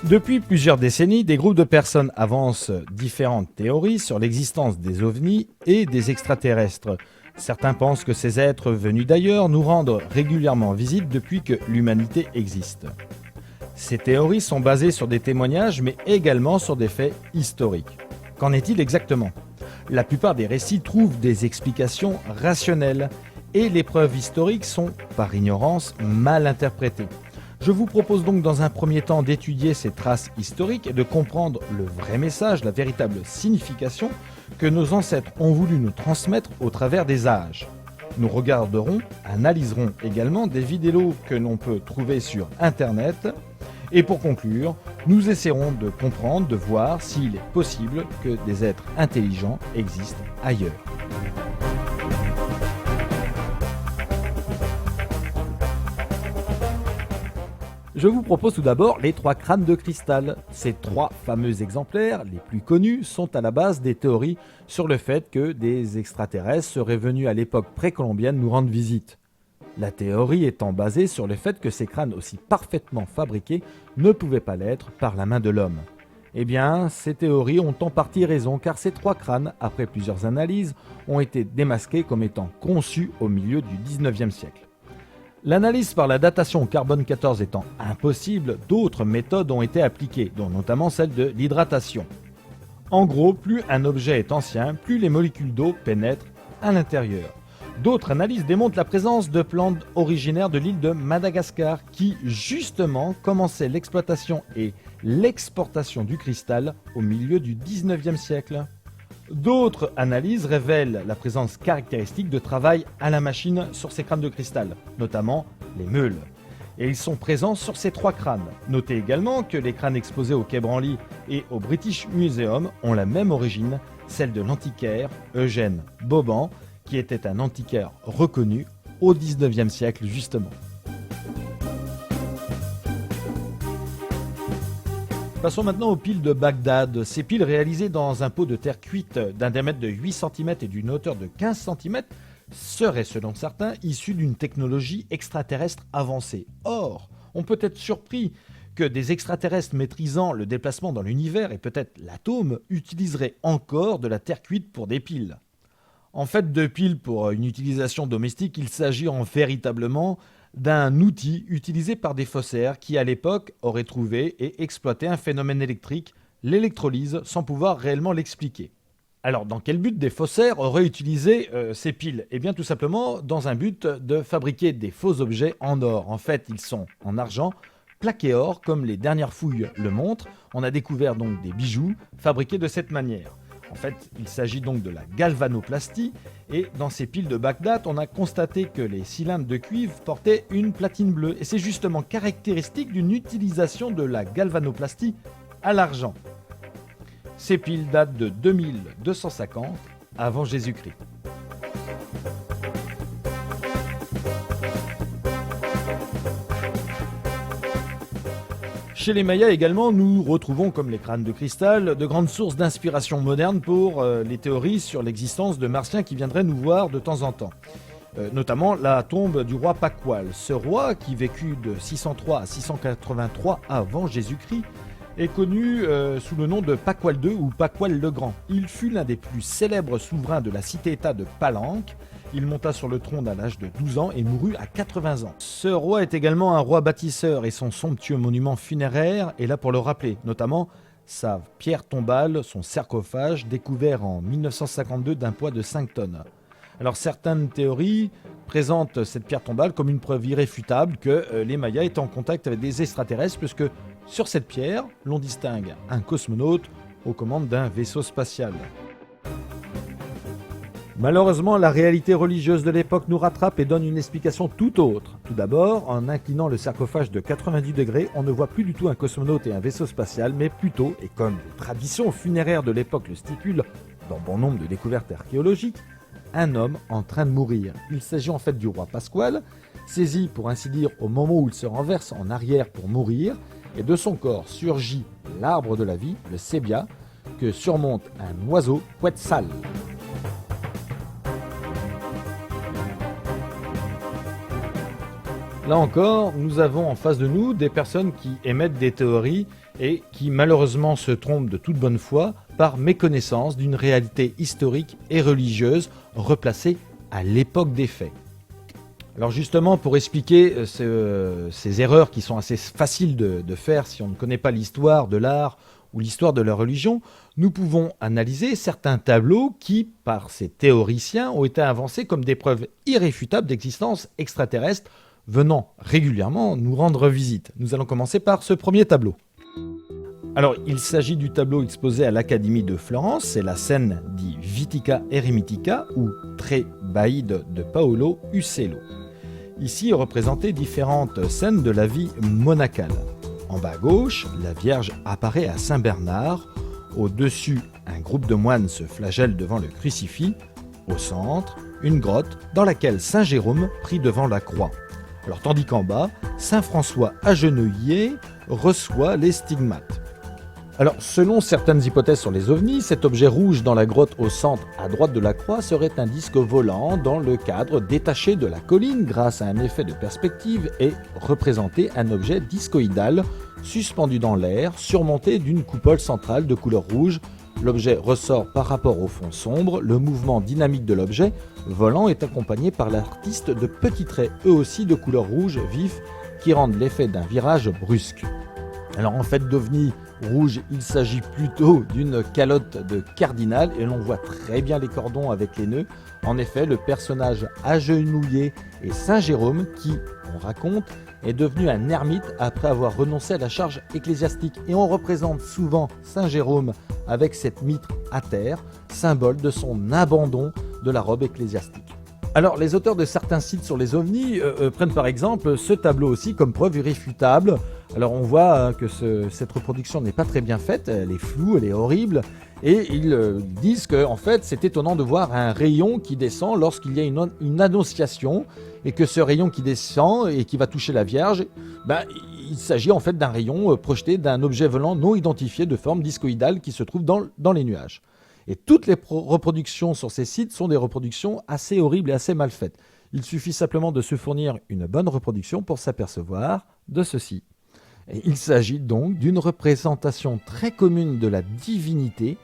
Depuis plusieurs décennies, des groupes de personnes avancent différentes théories sur l'existence des ovnis et des extraterrestres. Certains pensent que ces êtres venus d'ailleurs nous rendent régulièrement visite depuis que l'humanité existe. Ces théories sont basées sur des témoignages mais également sur des faits historiques. Qu'en est-il exactement ? La plupart des récits trouvent des explications rationnelles et les preuves historiques sont, par ignorance, mal interprétées. Je vous propose donc dans un premier temps d'étudier ces traces historiques et de comprendre le vrai message, la véritable signification que nos ancêtres ont voulu nous transmettre au travers des âges. Nous regarderons, analyserons également des vidéos que l'on peut trouver sur Internet. Et pour conclure, nous essaierons de comprendre, de voir s'il est possible que des êtres intelligents existent ailleurs. Je vous propose tout d'abord les 3 crânes de cristal. Ces 3 fameux exemplaires, les plus connus, sont à la base des théories sur le fait que des extraterrestres seraient venus à l'époque précolombienne nous rendre visite. La théorie étant basée sur le fait que ces crânes aussi parfaitement fabriqués ne pouvaient pas l'être par la main de l'homme. Eh bien, ces théories ont en partie raison car ces 3 crânes, après plusieurs analyses, ont été démasqués comme étant conçus au milieu du 19e siècle. L'analyse par la datation au carbone 14 étant impossible, d'autres méthodes ont été appliquées, dont notamment celle de l'hydratation. En gros, plus un objet est ancien, plus les molécules d'eau pénètrent à l'intérieur. D'autres analyses démontrent la présence de plantes originaires de l'île de Madagascar qui, justement, commençaient l'exploitation et l'exportation du cristal au milieu du 19e siècle. D'autres analyses révèlent la présence caractéristique de travail à la machine sur ces crânes de cristal, notamment les meules. Et ils sont présents sur ces 3 crânes. Notez également que les crânes exposés au Quai Branly et au British Museum ont la même origine, celle de l'antiquaire Eugène Boban, qui était un antiquaire reconnu au 19e siècle justement. Passons maintenant aux piles de Bagdad. Ces piles réalisées dans un pot de terre cuite d'un diamètre de 8 cm et d'une hauteur de 15 cm seraient, selon certains, issues d'une technologie extraterrestre avancée. Or, on peut être surpris que des extraterrestres maîtrisant le déplacement dans l'univers et peut-être l'atome utiliseraient encore de la terre cuite pour des piles. En fait, de piles pour une utilisation domestique, il s'agit véritablement d'un outil utilisé par des faussaires qui, à l'époque, auraient trouvé et exploité un phénomène électrique, l'électrolyse, sans pouvoir réellement l'expliquer. Alors, dans quel but des faussaires auraient utilisé ces piles ? Eh bien, tout simplement dans un but de fabriquer des faux objets en or. En fait, ils sont en argent, plaqués or, comme les dernières fouilles le montrent. On a découvert donc des bijoux fabriqués de cette manière. En fait, il s'agit donc de la galvanoplastie et dans ces piles de Bagdad, on a constaté que les cylindres de cuivre portaient une platine bleue et c'est justement caractéristique d'une utilisation de la galvanoplastie à l'argent. Ces piles datent de 2250 avant Jésus-Christ. Chez les Mayas également, nous retrouvons, comme les crânes de cristal, de grandes sources d'inspiration moderne pour les théories sur l'existence de martiens qui viendraient nous voir de temps en temps. Notamment la tombe du roi Pakwal. Ce roi, qui vécut de 603 à 683 avant Jésus-Christ, est connu sous le nom de Pakwal II ou Pakwal le Grand. Il fut l'un des plus célèbres souverains de la cité-État de Palenque. Il monta sur le trône à l'âge de 12 ans et mourut à 80 ans. Ce roi est également un roi bâtisseur et son somptueux monument funéraire est là pour le rappeler, notamment sa pierre tombale, son sarcophage, découvert en 1952 d'un poids de 5 tonnes. Alors certaines théories présentent cette pierre tombale comme une preuve irréfutable que les Mayas étaient en contact avec des extraterrestres puisque sur cette pierre, l'on distingue un cosmonaute aux commandes d'un vaisseau spatial. Malheureusement, la réalité religieuse de l'époque nous rattrape et donne une explication tout autre. Tout d'abord, en inclinant le sarcophage de 90 degrés, on ne voit plus du tout un cosmonaute et un vaisseau spatial, mais plutôt, et comme les traditions funéraires de l'époque le stipulent, dans bon nombre de découvertes archéologiques, un homme en train de mourir. Il s'agit en fait du roi Pasquale, saisi pour ainsi dire au moment où il se renverse en arrière pour mourir, et de son corps surgit l'arbre de la vie, le sébia, que surmonte un oiseau quetzal. Là encore, nous avons en face de nous des personnes qui émettent des théories et qui malheureusement se trompent de toute bonne foi par méconnaissance d'une réalité historique et religieuse replacée à l'époque des faits. Alors justement, pour expliquer ces erreurs qui sont assez faciles de faire si on ne connaît pas l'histoire de l'art ou l'histoire de la religion, nous pouvons analyser certains tableaux qui, par ces théoriciens, ont été avancés comme des preuves irréfutables d'existence extraterrestre venant régulièrement nous rendre visite. Nous allons commencer par ce premier tableau. Alors, il s'agit du tableau exposé à l'Académie de Florence, c'est la scène dit Vitica Eremitica ou Tre Baide de Paolo Uccello. Ici est représentées différentes scènes de la vie monacale. En bas à gauche, la Vierge apparaît à Saint-Bernard. Au-dessus, un groupe de moines se flagelle devant le crucifix. Au centre, une grotte dans laquelle Saint Jérôme prie devant la croix. Alors, tandis qu'en bas, Saint François agenouillé reçoit les stigmates. Alors, selon certaines hypothèses sur les ovnis, cet objet rouge dans la grotte au centre à droite de la croix serait un disque volant dans le cadre détaché de la colline grâce à un effet de perspective et représentait un objet discoïdal suspendu dans l'air, surmonté d'une coupole centrale de couleur rouge. L'objet ressort par rapport au fond sombre. Le mouvement dynamique de l'objet volant est accompagné par l'artiste de petits traits, eux aussi de couleur rouge vif, qui rendent l'effet d'un virage brusque. Alors en fait, d'ovni rouge, il s'agit plutôt d'une calotte de cardinal et l'on voit très bien les cordons avec les nœuds. En effet, le personnage agenouillé est Saint Jérôme qui, on raconte, est devenu un ermite après avoir renoncé à la charge ecclésiastique. Et on représente souvent Saint Jérôme avec cette mitre à terre, symbole de son abandon de la robe ecclésiastique. Alors, les auteurs de certains sites sur les ovnis prennent par exemple ce tableau aussi comme preuve irréfutable. Alors, on voit que cette reproduction n'est pas très bien faite, elle est floue, elle est horrible. Et ils disent que en fait, c'est étonnant de voir un rayon qui descend lorsqu'il y a une annonciation et que ce rayon qui descend et qui va toucher la Vierge, il s'agit en fait d'un rayon projeté d'un objet volant non identifié de forme discoïdale qui se trouve dans les nuages. Et toutes les reproductions sur ces sites sont des reproductions assez horribles et assez mal faites. Il suffit simplement de se fournir une bonne reproduction pour s'apercevoir de ceci. Et il s'agit donc d'une représentation très commune de la divinité,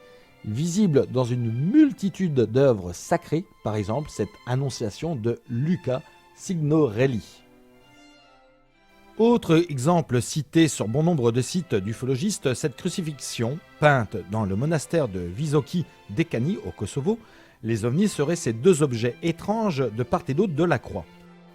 visible dans une multitude d'œuvres sacrées, par exemple cette Annonciation de Luca Signorelli. Autre exemple cité sur bon nombre de sites d'ufologistes, cette crucifixion, peinte dans le monastère de Visoki Dekani au Kosovo, les ovnis seraient ces deux objets étranges de part et d'autre de la croix.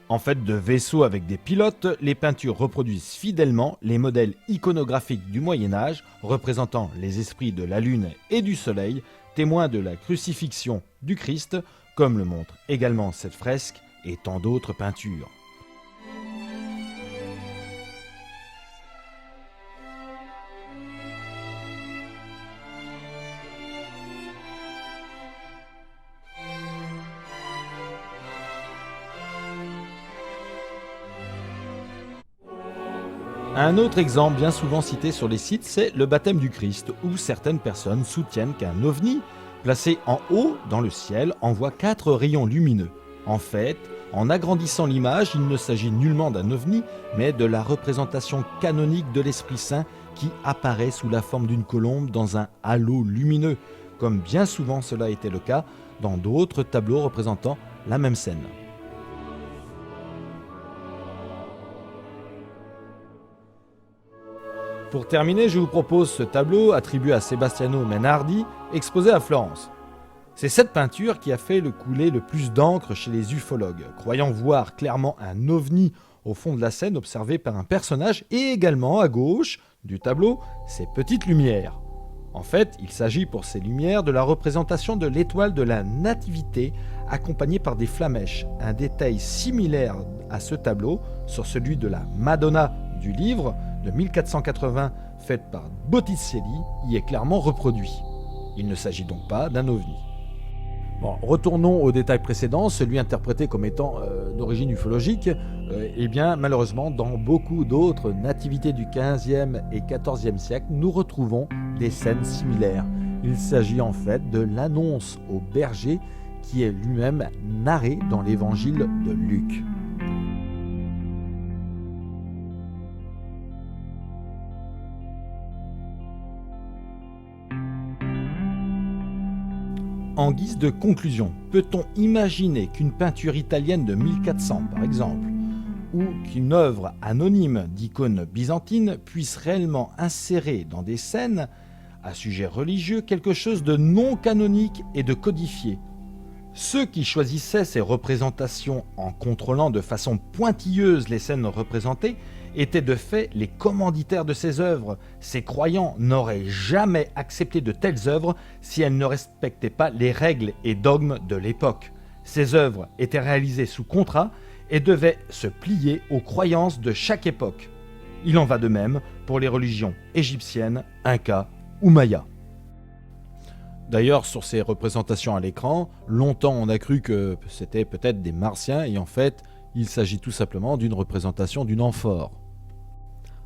En fait de vaisseaux avec des pilotes, les peintures reproduisent fidèlement les modèles iconographiques du Moyen-Âge représentant les esprits de la Lune et du Soleil, témoins de la crucifixion du Christ, comme le montre également cette fresque et tant d'autres peintures. Un autre exemple bien souvent cité sur les sites, c'est le baptême du Christ, où certaines personnes soutiennent qu'un ovni, placé en haut dans le ciel, envoie 4 rayons lumineux. En fait, en agrandissant l'image, il ne s'agit nullement d'un ovni, mais de la représentation canonique de l'Esprit Saint qui apparaît sous la forme d'une colombe dans un halo lumineux, comme bien souvent cela était le cas dans d'autres tableaux représentant la même scène. Pour terminer, je vous propose ce tableau attribué à Sebastiano Mainardi, exposé à Florence. C'est cette peinture qui a fait couler le plus d'encre chez les ufologues, croyant voir clairement un ovni au fond de la scène observé par un personnage et également à gauche du tableau, ces petites lumières. En fait, il s'agit pour ces lumières de la représentation de l'étoile de la Nativité accompagnée par des flamèches, un détail similaire à ce tableau sur celui de la Madonna du livre de 1480 faite par Botticelli y est clairement reproduit. Il ne s'agit donc pas d'un ovni. Bon, retournons au détail précédent, celui interprété comme étant d'origine ufologique. Malheureusement, dans beaucoup d'autres nativités du XVe et XIVe siècle, nous retrouvons des scènes similaires. Il s'agit en fait de l'annonce au berger qui est lui-même narré dans l'évangile de Luc. En guise de conclusion, peut-on imaginer qu'une peinture italienne de 1400 par exemple, ou qu'une œuvre anonyme d'icônes byzantines puisse réellement insérer dans des scènes à sujet religieux quelque chose de non canonique et de codifié? Ceux qui choisissaient ces représentations en contrôlant de façon pointilleuse les scènes représentées étaient de fait les commanditaires de ces œuvres. Ces croyants n'auraient jamais accepté de telles œuvres si elles ne respectaient pas les règles et dogmes de l'époque. Ces œuvres étaient réalisées sous contrat et devaient se plier aux croyances de chaque époque. Il en va de même pour les religions égyptiennes, incas ou mayas. D'ailleurs, sur ces représentations à l'écran, longtemps on a cru que c'était peut-être des martiens et en fait, il s'agit tout simplement d'une représentation d'une amphore.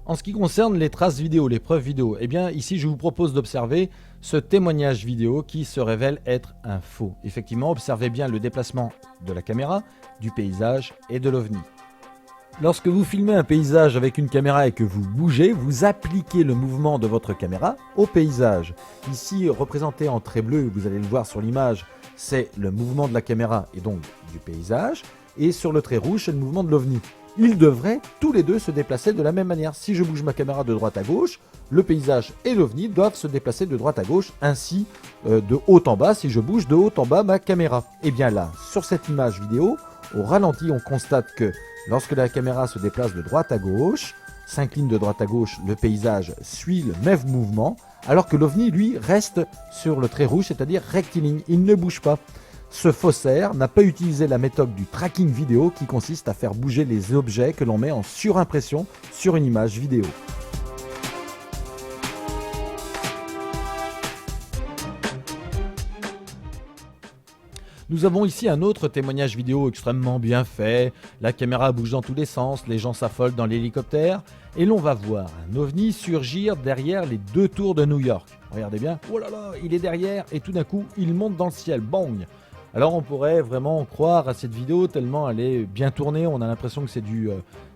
En ce qui concerne les traces vidéo, les preuves vidéo, eh bien ici je vous propose d'observer ce témoignage vidéo qui se révèle être un faux. Effectivement, observez bien le déplacement de la caméra, du paysage et de l'OVNI. Lorsque vous filmez un paysage avec une caméra et que vous bougez, vous appliquez le mouvement de votre caméra au paysage. Ici, représenté en trait bleu, vous allez le voir sur l'image, c'est le mouvement de la caméra et donc du paysage. Et sur le trait rouge, c'est le mouvement de l'OVNI. Ils devraient tous les deux se déplacer de la même manière. Si je bouge ma caméra de droite à gauche, le paysage et l'OVNI doivent se déplacer de droite à gauche, ainsi de haut en bas si je bouge de haut en bas ma caméra. Et bien là, sur cette image vidéo, au ralenti, on constate que lorsque la caméra se déplace de droite à gauche, s'incline de droite à gauche, le paysage suit le même mouvement, alors que l'OVNI, lui, reste sur le trait rouge, c'est-à-dire rectiligne, il ne bouge pas. Ce faussaire n'a pas utilisé la méthode du tracking vidéo qui consiste à faire bouger les objets que l'on met en surimpression sur une image vidéo. Nous avons ici un autre témoignage vidéo extrêmement bien fait. La caméra bouge dans tous les sens, les gens s'affolent dans l'hélicoptère et l'on va voir un ovni surgir derrière les 2 tours de New York. Regardez bien, oh là là, il est derrière et tout d'un coup il monte dans le ciel, bang! Alors on pourrait vraiment croire à cette vidéo tellement elle est bien tournée, on a l'impression que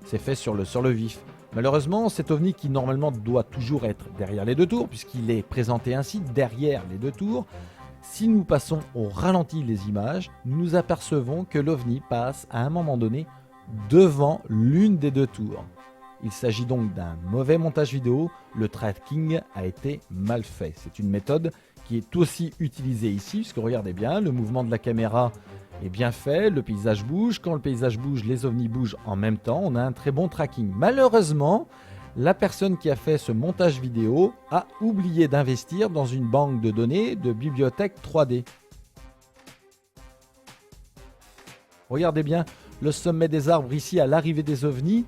c'est fait sur le vif. Malheureusement, cet ovni qui normalement doit toujours être derrière les 2 tours, puisqu'il est présenté ainsi derrière les 2 tours, si nous passons au ralenti les images, nous apercevons que l'ovni passe à un moment donné devant l'une des 2 tours. Il s'agit donc d'un mauvais montage vidéo, le tracking a été mal fait. C'est une méthode qui est aussi utilisée ici, puisque regardez bien, le mouvement de la caméra est bien fait, le paysage bouge, quand le paysage bouge, les ovnis bougent en même temps, on a un très bon tracking. Malheureusement, la personne qui a fait ce montage vidéo a oublié d'investir dans une banque de données de bibliothèque 3D. Regardez bien le sommet des arbres ici à l'arrivée des ovnis,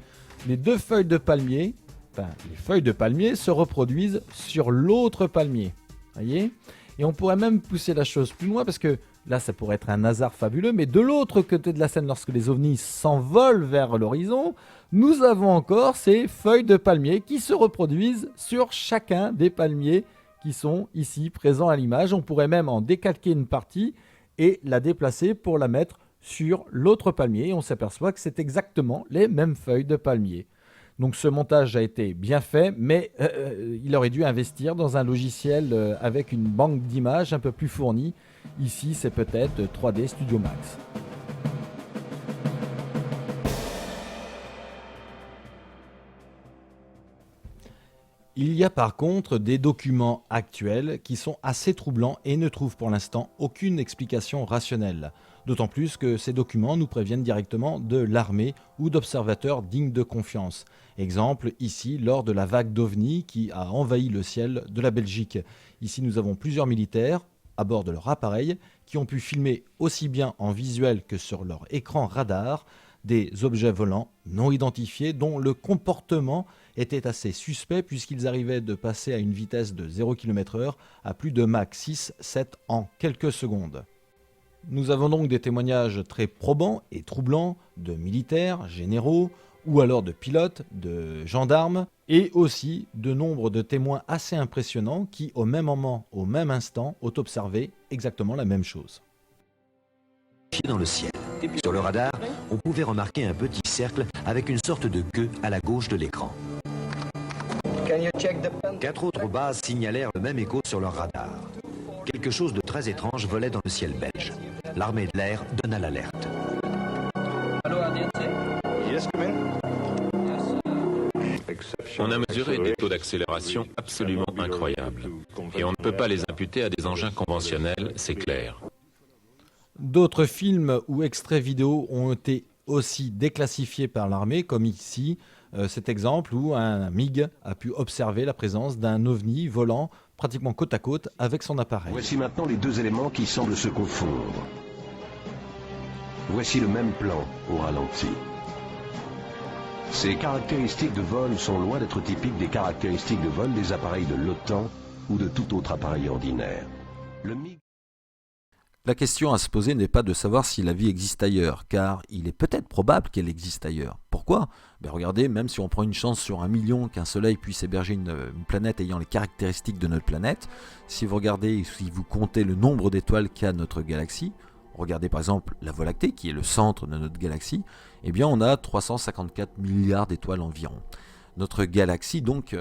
les 2 feuilles de palmier, les feuilles de palmier se reproduisent sur l'autre palmier. Voyez ? Et on pourrait même pousser la chose plus loin parce que là ça pourrait être un hasard fabuleux, mais de l'autre côté de la scène, lorsque les ovnis s'envolent vers l'horizon, nous avons encore ces feuilles de palmier qui se reproduisent sur chacun des palmiers qui sont ici présents à l'image. On pourrait même en décalquer une partie et la déplacer pour la mettre sur l'autre palmier. Et on s'aperçoit que c'est exactement les mêmes feuilles de palmier. Donc ce montage a été bien fait, mais il aurait dû investir dans un logiciel avec une banque d'images un peu plus fournie. Ici, c'est peut-être 3D Studio Max. Il y a par contre des documents actuels qui sont assez troublants et ne trouvent pour l'instant aucune explication rationnelle. D'autant plus que ces documents nous préviennent directement de l'armée ou d'observateurs dignes de confiance. Exemple, ici, lors de la vague d'OVNI qui a envahi le ciel de la Belgique. Ici, nous avons plusieurs militaires à bord de leur appareil qui ont pu filmer aussi bien en visuel que sur leur écran radar des objets volants non identifiés dont le comportement était assez suspect puisqu'ils arrivaient de passer à une vitesse de 0 km/h à plus de Mach 6-7 en quelques secondes. Nous avons donc des témoignages très probants et troublants de militaires, généraux ou alors de pilotes, de gendarmes et aussi de nombre de témoins assez impressionnants qui au même moment, au même instant, ont observé exactement la même chose. Dans le ciel. Sur le radar, on pouvait remarquer un petit cercle avec une sorte de queue à la gauche de l'écran. 4 autres bases signalèrent le même écho sur leur radar. Quelque chose de très étrange volait dans le ciel belge. L'armée de l'air donna l'alerte. On a mesuré des taux d'accélération absolument incroyables. Et on ne peut pas les imputer à des engins conventionnels, c'est clair. D'autres films ou extraits vidéo ont été aussi déclassifiés par l'armée, comme ici, cet exemple où un MiG a pu observer la présence d'un ovni volant pratiquement côte à côte avec son appareil. Voici maintenant les deux éléments qui semblent se confondre. Voici le même plan au ralenti. Ces caractéristiques de vol sont loin d'être typiques des caractéristiques de vol des appareils de l'OTAN ou de tout autre appareil ordinaire. Le MiG... La question à se poser n'est pas de savoir si la vie existe ailleurs, car il est peut-être probable qu'elle existe ailleurs. Pourquoi ? Regardez, même si on prend une chance sur 1 million qu'un soleil puisse héberger une planète ayant les caractéristiques de notre planète, si vous regardez, si vous comptez le nombre d'étoiles qu'a notre galaxie, regardez par exemple la Voie lactée, qui est le centre de notre galaxie, eh bien on a 354 milliards d'étoiles environ. Notre galaxie donc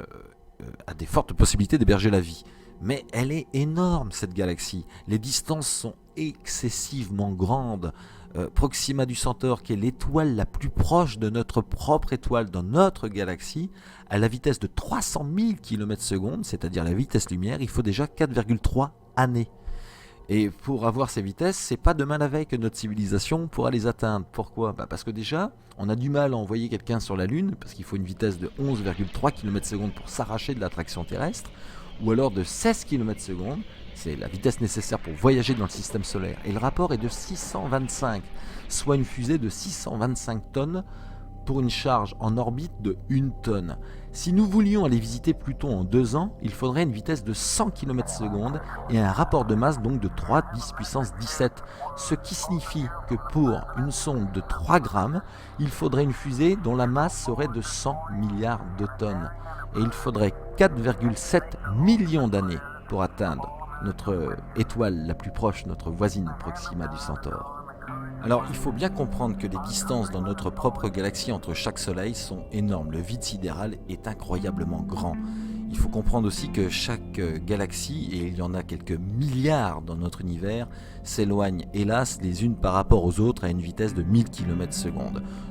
a des fortes possibilités d'héberger la vie. Mais elle est énorme, cette galaxie. Les distances sont excessivement grandes. Proxima du Centaure, qui est l'étoile la plus proche de notre propre étoile dans notre galaxie, à la vitesse de 300 000 km/s, c'est-à-dire la vitesse lumière, il faut déjà 4,3 années. Et pour avoir ces vitesses, c'est pas demain la veille que notre civilisation pourra les atteindre. Pourquoi ? Parce que déjà, on a du mal à envoyer quelqu'un sur la Lune, parce qu'il faut une vitesse de 11,3 km/s pour s'arracher de l'attraction terrestre, ou alors de 16 km/s, c'est la vitesse nécessaire pour voyager dans le système solaire. Et le rapport est de 625, soit une fusée de 625 tonnes pour une charge en orbite de 1 tonne. Si nous voulions aller visiter Pluton en 2 ans, il faudrait une vitesse de 100 km/s et un rapport de masse donc de 3 10 puissance 17, ce qui signifie que pour une sonde de 3 grammes, il faudrait une fusée dont la masse serait de 100 milliards de tonnes. Et il faudrait 4,7 millions d'années pour atteindre notre étoile la plus proche, notre voisine Proxima du Centaure. Alors il faut bien comprendre que les distances dans notre propre galaxie entre chaque soleil sont énormes. Le vide sidéral est incroyablement grand. Il faut comprendre aussi que chaque galaxie, et il y en a quelques milliards dans notre univers, s'éloignent hélas les unes par rapport aux autres à une vitesse de 1000 km/s.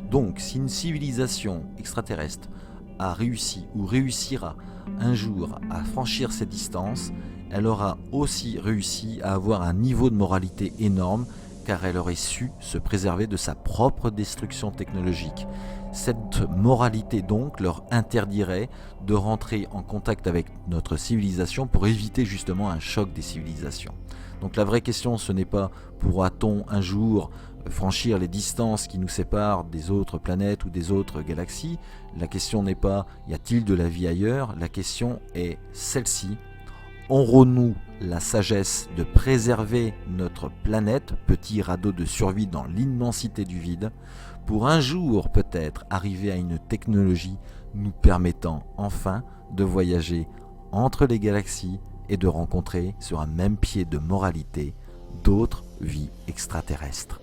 Donc si une civilisation extraterrestre a réussi ou réussira un jour à franchir ces distances, elle aura aussi réussi à avoir un niveau de moralité énorme, car elle aurait su se préserver de sa propre destruction technologique. Cette moralité donc leur interdirait de rentrer en contact avec notre civilisation pour éviter justement un choc des civilisations. Donc la vraie question, ce n'est pas pourra-t-on un jour franchir les distances qui nous séparent des autres planètes ou des autres galaxies. La question n'est pas y a-t-il de la vie ailleurs, la question est celle-ci. Aurons-nous la sagesse de préserver notre planète, petit radeau de survie dans l'immensité du vide, pour un jour peut-être arriver à une technologie nous permettant enfin de voyager entre les galaxies et de rencontrer sur un même pied de moralité d'autres vies extraterrestres.